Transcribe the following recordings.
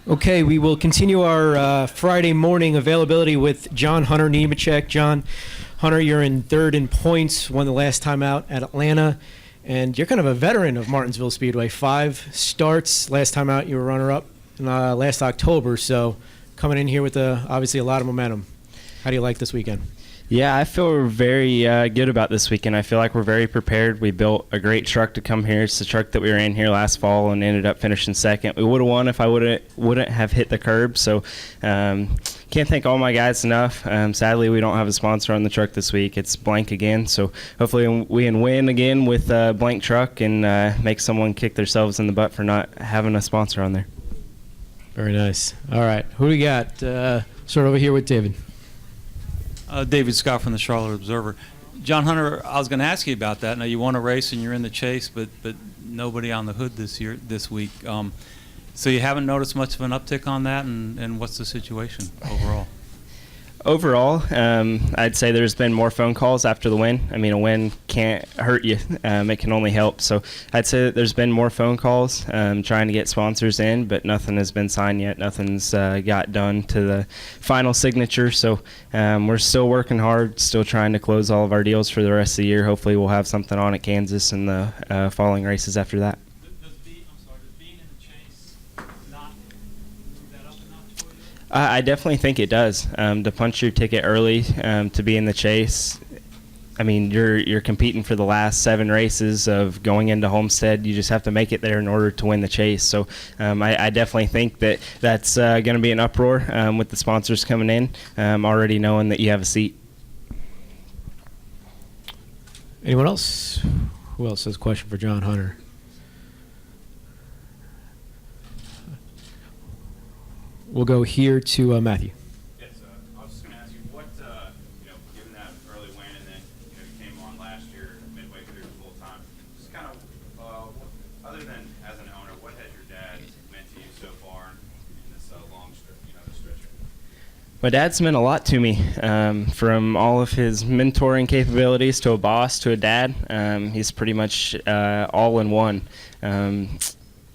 Okay, we will continue our Friday morning availability with John Hunter Nemechek. John Hunter, you're in third in points, won the last time out at Atlanta, and you're kind of a veteran of Martinsville Speedway. 5 starts. Last time out, you were runner-up in, last October, so coming in here with obviously a lot of momentum. How do you like this weekend? Yeah, I feel very good about this weekend. I feel like we're very prepared. We built a great truck to come here. It's the truck that we were in here last fall and ended up finishing second. We would have won if I wouldn't have hit the curb. So can't thank all my guys enough. Sadly, we don't have a sponsor on the truck this week. It's blank again. So hopefully we can win again with a blank truck and make someone kick themselves in the butt for not having a sponsor on there. Very nice. All right, who do we got? Start over here with David. David Scott from the Charlotte Observer. John Hunter, I was going to ask you about that. Now, you won a race and you're in the chase, but nobody on the hood this week. So you haven't noticed much of an uptick on that, and what's the situation overall? Overall, I'd say there's been more phone calls after the win. I mean, a win can't hurt you. It can only help. So I'd say that there's been more phone calls trying to get sponsors in, but nothing has been signed yet. Nothing's got done to the final signature. So we're still working hard, still trying to close all of our deals for the rest of the year. Hopefully we'll have something on at Kansas and the following races after that. I definitely think it does. To punch your ticket early, to be in the chase. I mean, you're competing for the last 7 races of going into Homestead. You just have to make it there in order to win the chase. So I definitely think that's going to be an uproar with the sponsors coming in, already knowing that you have a seat. Anyone else? Who else has a question for John Hunter? We'll go here to Matthew. Yes, I was just going to ask you what, given that early win and then, you came on last year midway through full time, just kind of, other than as an owner, what has your dad meant to you so far in this long stretch? My dad's meant a lot to me, from all of his mentoring capabilities to a boss to a dad. He's pretty much all in one.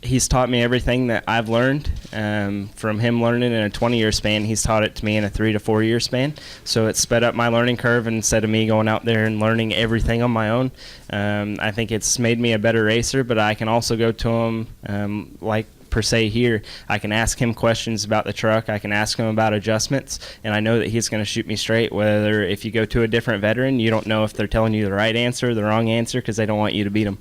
He's taught me everything that I've learned. From him learning in a 20-year span, he's taught it to me in a 3 to 4 year span. So it sped up my learning curve instead of me going out there and learning everything on my own. I think it's made me a better racer, but I can also go to him like per se here. I can ask him questions about the truck. I can ask him about adjustments, and I know that he's going to shoot me straight. Whether if you go to a different veteran, you don't know if they're telling you the right answer or the wrong answer because they don't want you to beat them.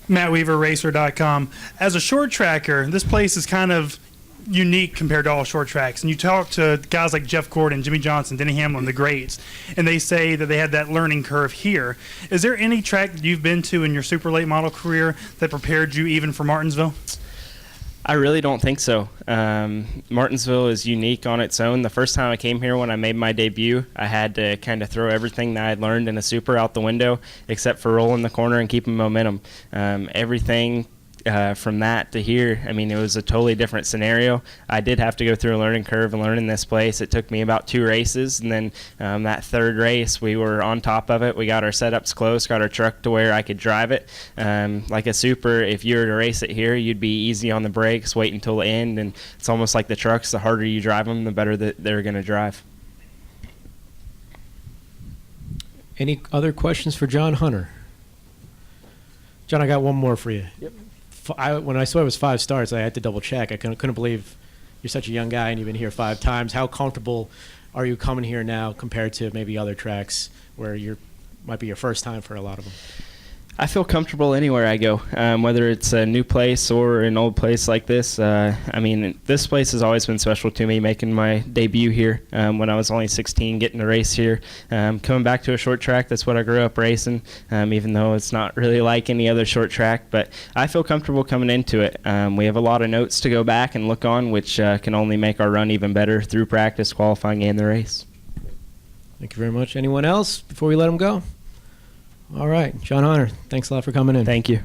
Matt Weaver, Racer.com. As a short tracker, this place is kind of unique compared to all short tracks. And you talk to guys like Jeff Gordon, Jimmy Johnson, Denny Hamlin, the greats, and they say that they had that learning curve here. Is there any track that you've been to in your super late model career that prepared you even for Martinsville? I really don't think so. Martinsville is unique on its own. The first time I came here when I made my debut, I had to kind of throw everything that I'd learned in a super out the window except for rolling the corner and keeping momentum. Everything from that to here, I mean, it was a totally different scenario. I did have to go through a learning curve and learn in this place. It took me about 2 races, and then that third race, we were on top of it. We got our setups close, got our truck to where I could drive it. Like a super, if you were to race it here, you'd be easy on the brakes, wait until the end, and it's almost like the trucks. The harder you drive them, the better that they're going to drive. Any other questions for John Hunter? John, I got one more for you. Yep. When I saw it was 5 starts, I had to double check. I couldn't believe you're such a young guy and you've been here 5 times. How comfortable are you coming here now compared to maybe other tracks where might be your first time for a lot of them? I feel comfortable anywhere I go, whether it's a new place or an old place like this. I mean, this place has always been special to me, making my debut here when I was only 16, getting to race here. Coming back to a short track, that's what I grew up racing, even though it's not really like any other short track. But I feel comfortable coming into it. We have a lot of notes to go back and look on, which can only make our run even better through practice, qualifying, and the race. Thank you very much. Anyone else before we let them go? All right. John Hunter, thanks a lot for coming in. Thank you.